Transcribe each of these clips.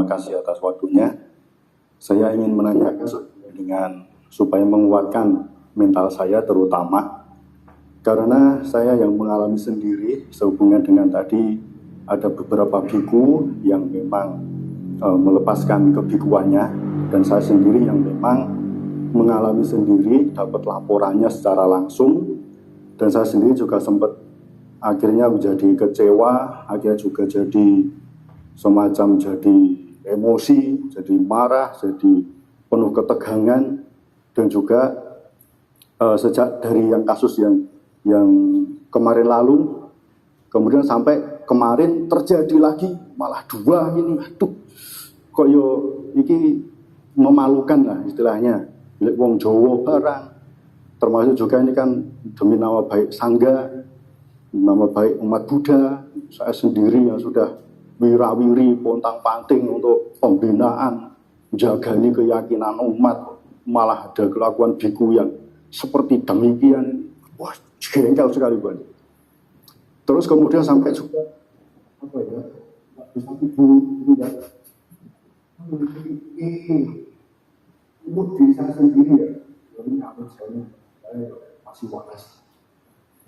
terima kasih atas waktunya. Saya ingin menanyakan dengan supaya menguatkan mental saya terutama karena saya yang mengalami sendiri sehubungan dengan tadi ada beberapa biku yang memang melepaskan kebikuannya dan saya sendiri yang memang mengalami sendiri dapat laporannya secara langsung dan saya sendiri juga sempat akhirnya menjadi kecewa, akhirnya juga jadi semacam jadi emosi, jadi marah, jadi penuh ketegangan dan juga sejak dari yang kasus yang kemarin lalu kemudian sampai kemarin terjadi lagi malah dua ini, aduh kok yo iki memalukan lah istilahnya, wong Jawa barang termasuk juga ini kan demi nama baik sangga, nama baik umat Buddha, saya sendiri yang sudah wirawiri pontang-panting untuk pembinaan, menjagani keyakinan umat, malah ada kelakuan biku yang seperti demikian. Wah, jengkel sekali Bang. Terus kemudian sampai juga apa ya? Ibu ya. Untuk diri saya sendiri ya, ini apa saya masih waras.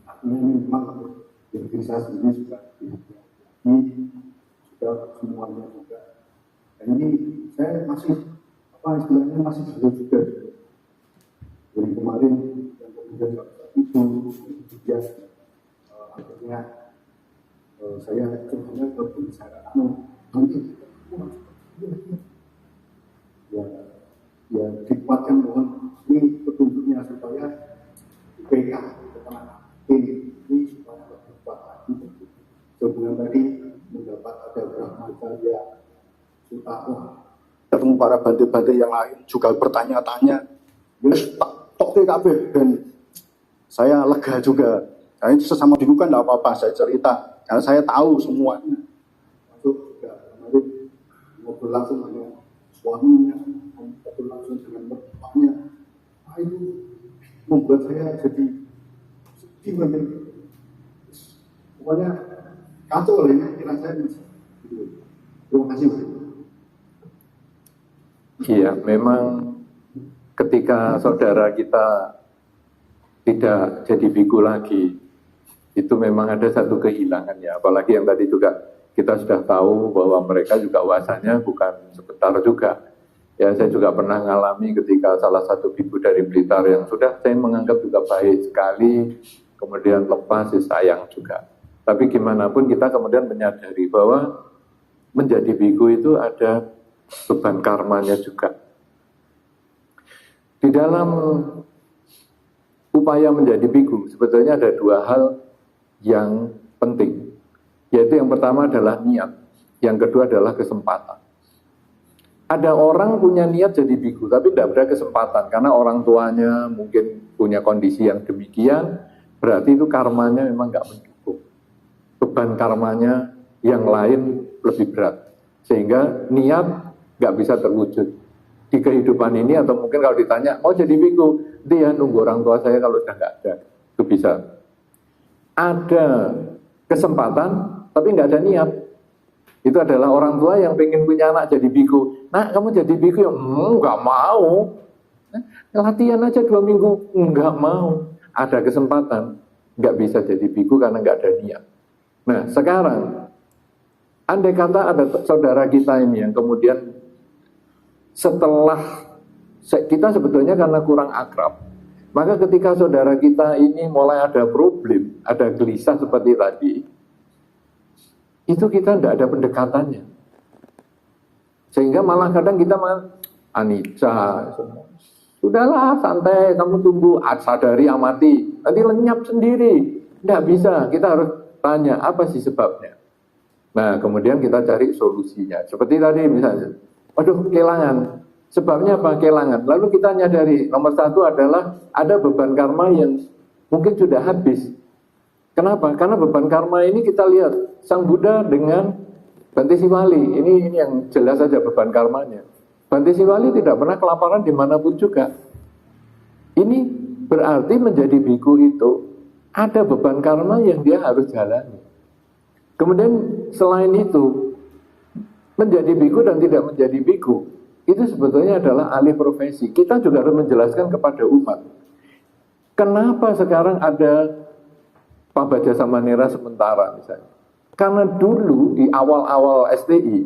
Artinya memang diri saya sendiri juga semuanya juga. Dan ini saya masih apa istilahnya masih belum juga. Dari kemarin yang kemudian itu dia akhirnya saya sebenarnya berbicara ya dikuatkan bahwa ini petunjuknya supaya PK ini supaya lebih kuat lagi. Sebelum tadi mendapat ada Brahma Jaya Sutawa, ketemu para bante-bante yang lain juga bertanya-tanya, yes, tok TKB dan saya lega juga. Karena itu sesama biku kan tidak apa-apa saya cerita, karena saya tahu semuanya. Masuk juga kemarin ngobrol langsung dengan suaminya, ngobrol langsung dengan bapaknya. Nah, itu membuat saya jadi sedih banget. Pokoknya kacau lah ya, kira saya masih. Terima kasih. Iya, memang ketika saudara kita tidak jadi biku lagi, itu memang ada satu kehilangan ya. Apalagi yang tadi juga kita sudah tahu bahwa mereka juga uasanya bukan sebentar juga. Ya, saya juga pernah mengalami ketika salah satu biku dari Blitar yang sudah saya menganggap juga baik sekali, kemudian lepas, sayang juga. Tapi gimana pun kita kemudian menyadari bahwa menjadi biku itu ada beban karmanya juga. Di dalam upaya menjadi biku, sebetulnya ada dua hal yang penting. Yaitu yang pertama adalah niat, yang kedua adalah kesempatan. Ada orang punya niat jadi biku, tapi tidak ada kesempatan, karena orang tuanya mungkin punya kondisi yang demikian, berarti itu karmanya memang nggak mendukung. Beban karmanya yang lain lebih berat, sehingga niat nggak bisa terwujud di kehidupan ini, atau mungkin kalau ditanya mau jadi biku, dia nunggu orang tua saya kalau sudah nggak ada, itu bisa. Ada kesempatan tapi nggak ada niat. Itu adalah orang tua yang pengen punya anak jadi biku. Nah, kamu jadi biku ya nggak mau. Latihan aja 2 minggu nggak mau. Ada kesempatan nggak bisa jadi biku karena nggak ada niat. Nah, sekarang andai kata ada saudara kita ini yang kemudian setelah kita sebetulnya karena kurang akrab, maka ketika saudara kita ini mulai ada problem, ada gelisah seperti tadi, itu kita tidak ada pendekatannya. Sehingga malah kadang kita anicca, sudahlah santai, kamu tunggu, sadari, amati, nanti lenyap sendiri. Tidak bisa, kita harus tanya apa sih sebabnya. Nah, kemudian kita cari solusinya. Seperti tadi misalnya, waduh kehilangan. Sebabnya apa? Kehilangan. Lalu kita nyadari, nomor satu adalah ada beban karma yang mungkin sudah habis. Kenapa? Karena beban karma ini kita lihat, Sang Buddha dengan Bante Siwali, ini yang jelas saja beban karmanya. Bante Siwali tidak pernah kelaparan dimanapun juga. Ini berarti menjadi biku itu ada beban karma yang dia harus jalani. Kemudian selain itu, menjadi biku dan tidak menjadi biku itu sebetulnya adalah alih profesi. Kita juga harus menjelaskan kepada umat kenapa sekarang ada Pak Baja Samanera sementara misalnya. Karena dulu di awal-awal STI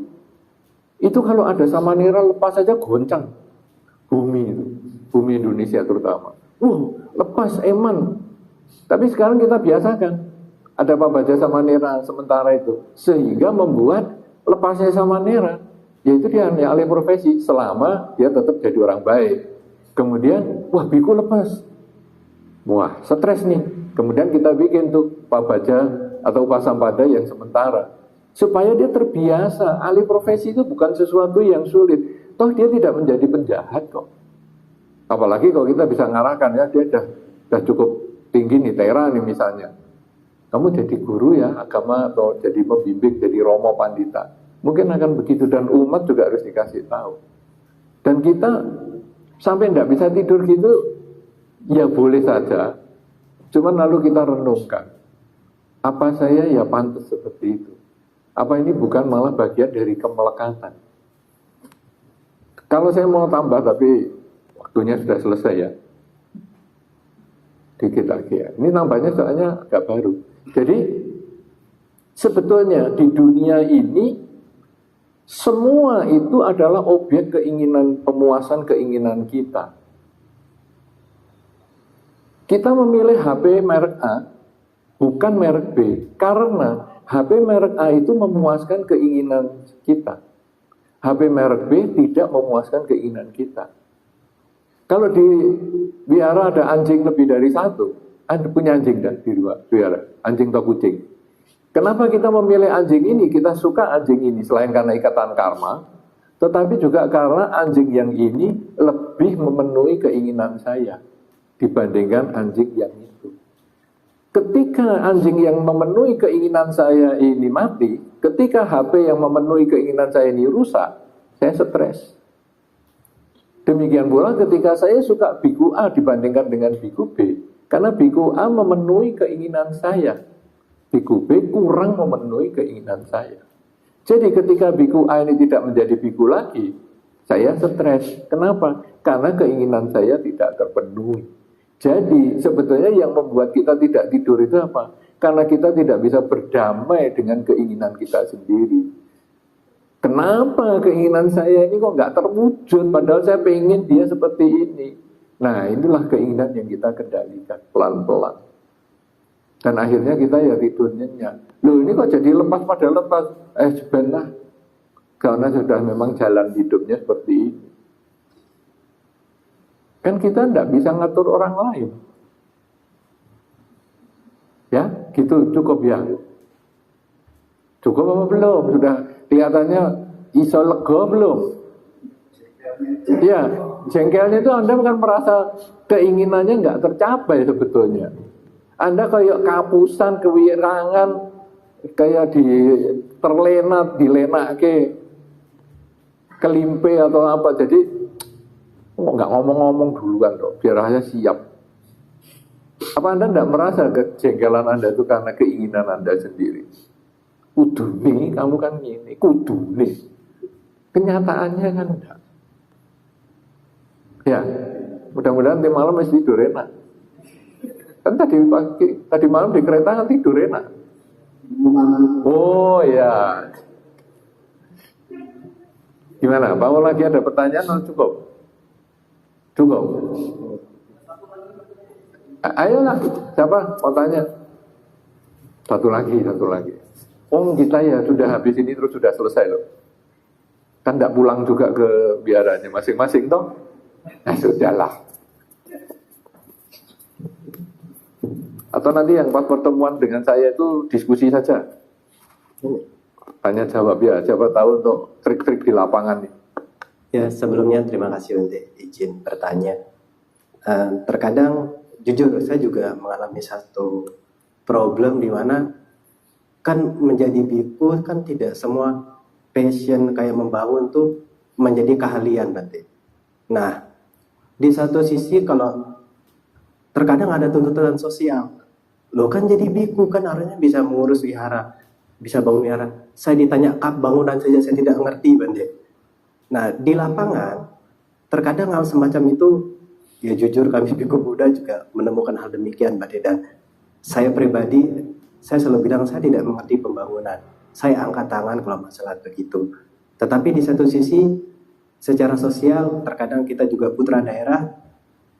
itu kalau ada Samanera lepas saja goncang bumi itu, bumi Indonesia terutama. Lepas eman. Tapi sekarang kita biasakan ada Pak Baja Samanera sementara itu, sehingga membuat lepasnya Samanera, yaitu dia hanya alih profesi selama dia tetap jadi orang baik. Kemudian, biku lepas. Stres nih. Kemudian kita bikin tuh Pak Baja atau Pak Sampada yang sementara. Supaya dia terbiasa, alih profesi itu bukan sesuatu yang sulit. Toh dia tidak menjadi penjahat kok. Apalagi kalau kita bisa ngarahkan ya, dia dah cukup tinggi nih, tera nih misalnya. Kamu jadi guru ya agama atau jadi pembimbing, jadi romo pandita. Mungkin akan begitu dan umat juga harus dikasih tahu. Dan kita sampai tidak bisa tidur gitu, ya boleh saja. Cuman lalu kita renungkan, apa saya ya pantas seperti itu? Apa ini bukan malah bagian dari kemelekatan? Kalau saya mau tambah, tapi waktunya sudah selesai ya. Dikit lagi ya. Ini tambahnya soalnya agak baru. Jadi sebetulnya di dunia ini semua itu adalah objek keinginan, pemuasan keinginan kita. Kita memilih HP merek A, bukan merek B, karena HP merek A itu memuaskan keinginan kita. HP merek B tidak memuaskan keinginan kita. Kalau di wihara ada anjing lebih dari satu, Anda punya anjing dan di wihara, anjing atau kucing. Kenapa kita memilih anjing ini? Kita suka anjing ini selain karena ikatan karma, tetapi juga karena anjing yang ini lebih memenuhi keinginan saya dibandingkan anjing yang itu. Ketika anjing yang memenuhi keinginan saya ini mati, ketika HP yang memenuhi keinginan saya ini rusak, saya stres. Demikian pula ketika saya suka biku A dibandingkan dengan biku B, karena biku A memenuhi keinginan saya, biku B kurang memenuhi keinginan saya. Jadi ketika biku A ini tidak menjadi biku lagi, saya stres. Kenapa? Karena keinginan saya tidak terpenuhi. Jadi sebetulnya yang membuat kita tidak tidur itu apa? Karena kita tidak bisa berdamai dengan keinginan kita sendiri. Kenapa keinginan saya ini kok nggak terwujud, padahal saya pengen dia seperti ini. Nah inilah keinginan yang kita kendalikan pelan-pelan. Dan akhirnya kita ya tidur nyenyak. Loh ini kok jadi lepas pada lepas? Sebenarnya karena sudah memang jalan hidupnya seperti ini. Kan kita tidak bisa ngatur orang lain. Ya, gitu cukup ya. Cukup apa belum? Sudah kelihatannya iso lega belum? Ya, jengkelnya itu Anda bukan merasa keinginannya nggak tercapai sebetulnya. Anda kayak kapusan, kewirangan, kayak terlena, dilenake, kelimpe atau apa. Jadi nggak ngomong-ngomong duluan dong, biar aja siap. Apa Anda tidak merasa kejengkelan Anda itu karena keinginan Anda sendiri? Kudu nih, kamu kan gini, kudu nih. Kenyataannya kan enggak. Ya, mudah-mudahan nanti malam masih tidur enak. Kan tadi malam di kereta kan tidur enak. Oh ya. Gimana? Mau lagi ada pertanyaan atau cukup? Cukup. Ayolah, siapa mau tanya? Satu lagi. Kita ya sudah habis ini terus sudah selesai loh. Kan tidak pulang juga ke biaranya masing-masing toh? Nah sudahlah. Atau nanti yang pas pertemuan dengan saya itu diskusi saja. Tanya jawab ya, siapa tahu untuk trik-trik di lapangan nih. Ya sebelumnya terima kasih untuk izin bertanya. Terkadang jujur saya juga mengalami satu problem di mana kan menjadi biku kan tidak semua passion kayak membangun tuh menjadi keahlian nanti. Nah di satu sisi kalau terkadang ada tuntutan sosial, lo kan jadi biku kan harusnya bisa mengurus wihara. bisa bangun wihara. Saya ditanya kap bangunan saja saya tidak mengerti, Bante. Nah, di lapangan terkadang hal semacam itu, ya jujur kami Biku Buddha juga menemukan hal demikian, Bante. Dan saya pribadi, saya selalu bilang saya tidak mengerti pembangunan. Saya angkat tangan kalau masalah begitu. Tetapi di satu sisi, secara sosial, terkadang kita juga putra daerah,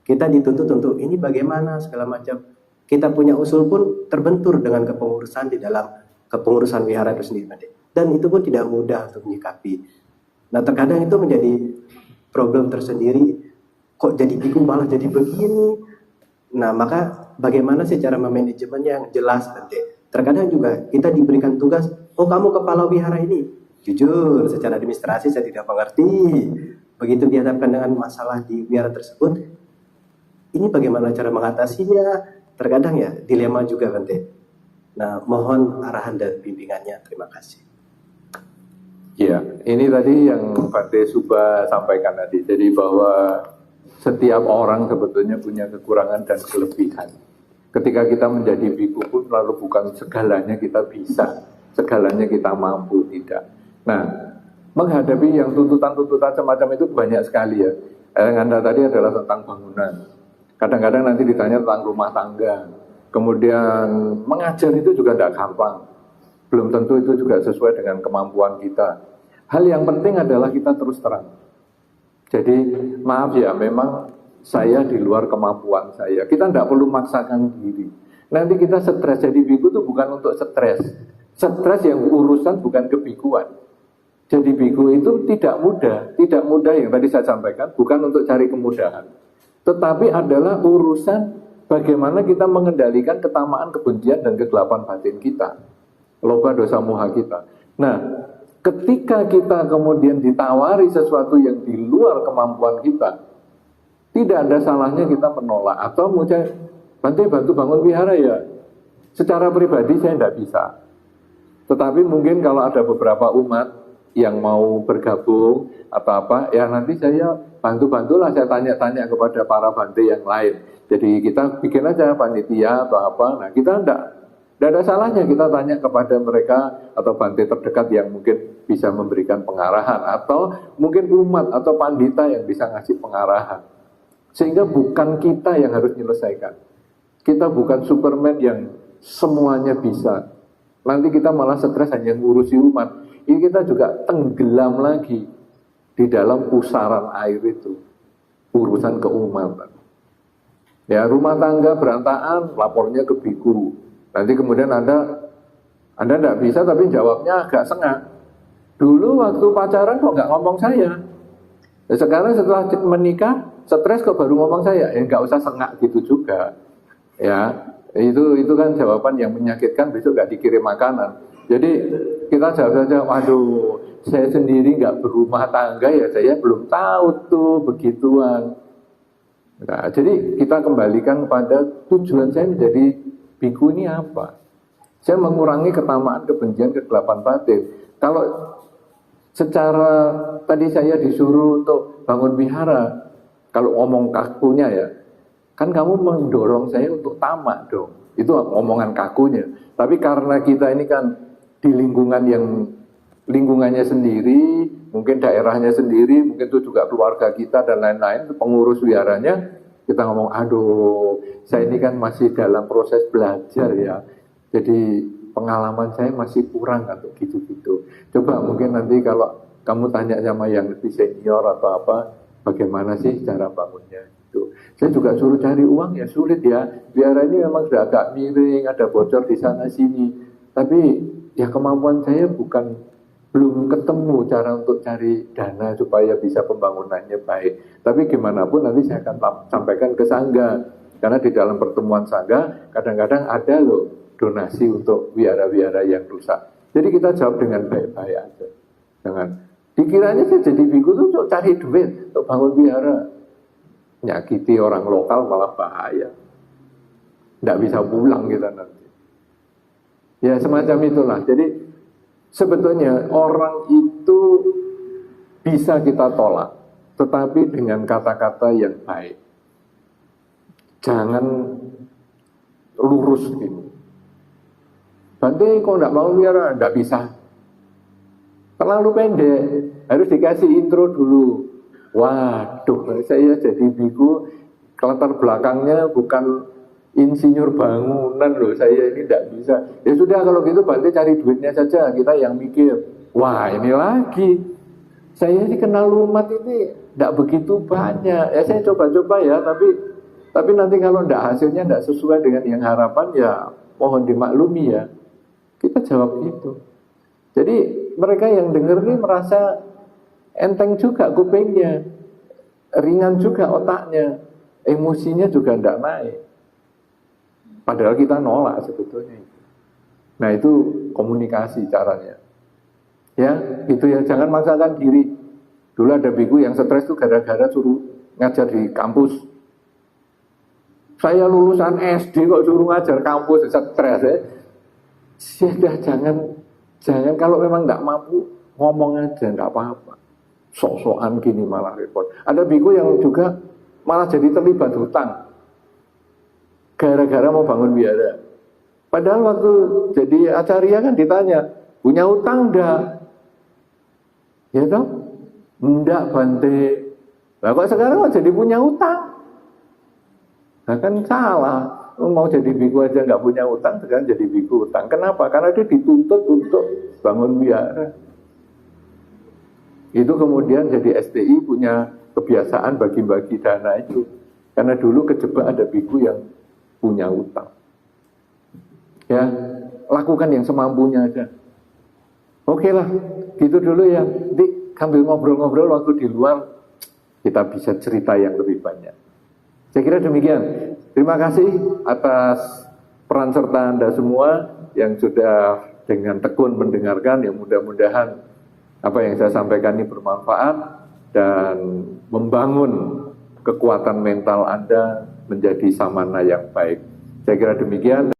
kita dituntut untuk ini bagaimana segala macam. Kita punya usul pun terbentur dengan kepengurusan di dalam kepengurusan wihara itu sendiri, Bante. Dan itu pun tidak mudah untuk menyikapi. Nah, terkadang itu menjadi problem tersendiri. Kok jadi biku malah jadi begini? Nah, maka bagaimana sih cara memanajemen yang jelas, Bante? Terkadang juga kita diberikan tugas, oh kamu kepala wihara ini. Jujur, secara administrasi saya tidak mengerti. Begitu dihadapkan dengan masalah di wihara tersebut, ini bagaimana cara mengatasinya? Terkadang ya dilema juga, Bante. Nah, mohon arahan dan bimbingannya. Terima kasih. Ya, ini tadi yang Bante Suba sampaikan tadi. Jadi bahwa setiap orang sebetulnya punya kekurangan dan kelebihan. Ketika kita menjadi biku pun lalu bukan segalanya kita bisa, segalanya kita mampu, tidak. Nah, menghadapi yang tuntutan-tuntutan semacam itu banyak sekali ya. Yang Anda tadi adalah tentang bangunan. Kadang-kadang nanti ditanya tentang rumah tangga. Kemudian mengajar itu juga tidak gampang. Belum tentu itu juga sesuai dengan kemampuan kita. Hal yang penting adalah kita terus terang. Jadi maaf ya, memang saya di luar kemampuan saya. Kita tidak perlu memaksakan diri. Nanti kita stres. Jadi biku itu bukan untuk stres. Stres yang urusan bukan kebikuan. Jadi biku itu tidak mudah. Tidak mudah yang tadi saya sampaikan, bukan untuk cari kemudahan. Tetapi adalah urusan bagaimana kita mengendalikan ketamaan, kebencian, dan kegelapan batin kita. Loba dosa moha kita. Nah, ketika kita kemudian ditawari sesuatu yang di luar kemampuan kita, tidak ada salahnya kita menolak. Atau mungkin Bante bantu bangun wihara ya. Secara pribadi saya tidak bisa. Tetapi mungkin kalau ada beberapa umat yang mau bergabung atau apa, ya nanti saya bantu-bantulah, saya tanya-tanya kepada para Bante yang lain. Jadi kita bikin aja panitia atau apa. Nah, kita tidak ada salahnya kita tanya kepada mereka atau Bante terdekat yang mungkin bisa memberikan pengarahan, atau mungkin umat atau pandita yang bisa ngasih pengarahan. Sehingga bukan kita yang harus menyelesaikan. Kita bukan Superman yang semuanya bisa. Nanti kita malah stres hanya ngurusi umat. Ini kita juga tenggelam lagi di dalam pusaran air itu. Urusan keumatan. Ya, rumah tangga berantakan, lapornya ke biku. Nanti kemudian Anda tidak bisa tapi jawabnya agak sengak. Dulu waktu pacaran kok nggak ngomong saya. Sekarang setelah menikah, stres kok baru ngomong saya. Ya nggak usah sengak gitu juga. Ya, itu kan jawaban yang menyakitkan, besok nggak dikirim makanan. Jadi kita jawab saja, waduh, saya sendiri nggak berumah tangga ya, saya belum tahu tuh begituan. Nah, jadi kita kembalikan pada tujuan saya menjadi biku ini apa? Saya mengurangi ketamaan, kebencian, kegelapan batin. Kalau secara tadi saya disuruh untuk bangun wihara, kalau ngomong kakunya ya, kan kamu mendorong saya untuk tamak dong. Itu omongan kakunya. Tapi karena kita ini kan di lingkungan yang lingkungannya sendiri, mungkin daerahnya sendiri, mungkin itu juga keluarga kita dan lain-lain, pengurus wiharanya, kita ngomong, aduh, saya ini kan masih dalam proses belajar ya. Jadi pengalaman saya masih kurang atau gitu-gitu. Coba mungkin nanti kalau kamu tanya sama yang lebih senior atau apa, bagaimana sih cara bangunnya itu. Saya juga suruh cari uang ya sulit ya. Wihara ini memang sudah agak miring, ada bocor di sana sini. Tapi ya kemampuan saya belum ketemu cara untuk cari dana supaya bisa pembangunannya baik. Tapi gimana pun nanti saya akan sampaikan ke Sangga. Karena di dalam pertemuan Sangga kadang-kadang ada loh donasi untuk wihara-wihara yang rusak. Jadi kita jawab dengan baik-baik aja. Jangan dikiranya saya jadi biku itu untuk cari duit, untuk bangun wihara. Nyakiti orang lokal malah bahaya. Tidak bisa pulang kita nanti. Ya semacam itulah. Jadi sebetulnya orang itu bisa kita tolak, tetapi dengan kata-kata yang baik. Jangan lurus gitu. Bante kok nggak mau biara? Nggak bisa. Terlalu pendek, harus dikasih intro dulu. Waduh, saya jadi biku, latar belakangnya bukan insinyur bangunan loh, saya ini tidak bisa. Ya sudah kalau gitu Bante cari duitnya saja, kita yang mikir. Wah ini lagi, saya ini kenal umat ini tidak begitu banyak. Ya saya coba-coba ya, tapi nanti kalau tidak hasilnya tidak sesuai dengan yang harapan ya mohon dimaklumi ya. Kita jawab gitu. Jadi mereka yang dengar ini merasa enteng juga kupingnya, ringan juga otaknya, emosinya juga tidak naik. Padahal kita nolak sebetulnya. Nah itu komunikasi caranya. Ya itu ya, jangan maksakan diri. Dulu ada biku yang stres tuh gara-gara suruh ngajar di kampus. Saya lulusan SD kok suruh ngajar kampus, stres ya. Sudah jangan kalau memang nggak mampu ngomong aja nggak apa-apa. Sok-sokan gini malah repot. Ada biku yang juga malah jadi terlibat hutang gara-gara mau bangun biara. Padahal waktu jadi acarya kan ditanya, punya hutang enggak? Ya toh? Enggak Bante. Lah kok sekarang kok jadi punya hutang? Nah kan salah. Mau jadi biku aja nggak punya hutang, sekarang jadi biku hutang. Kenapa? Karena dia dituntut untuk bangun biara. Itu kemudian jadi STI punya kebiasaan bagi-bagi dana itu. Karena dulu kejebak ada biku yang punya hutang. Ya, lakukan yang semampunya aja. Oke lah, gitu dulu ya. Nanti sambil ngobrol-ngobrol waktu di luar, kita bisa cerita yang lebih banyak. Saya kira demikian. Terima kasih atas peran serta Anda semua yang sudah dengan tekun mendengarkan. Yang mudah-mudahan apa yang saya sampaikan ini bermanfaat dan membangun kekuatan mental Anda menjadi samana yang baik. Saya kira demikian.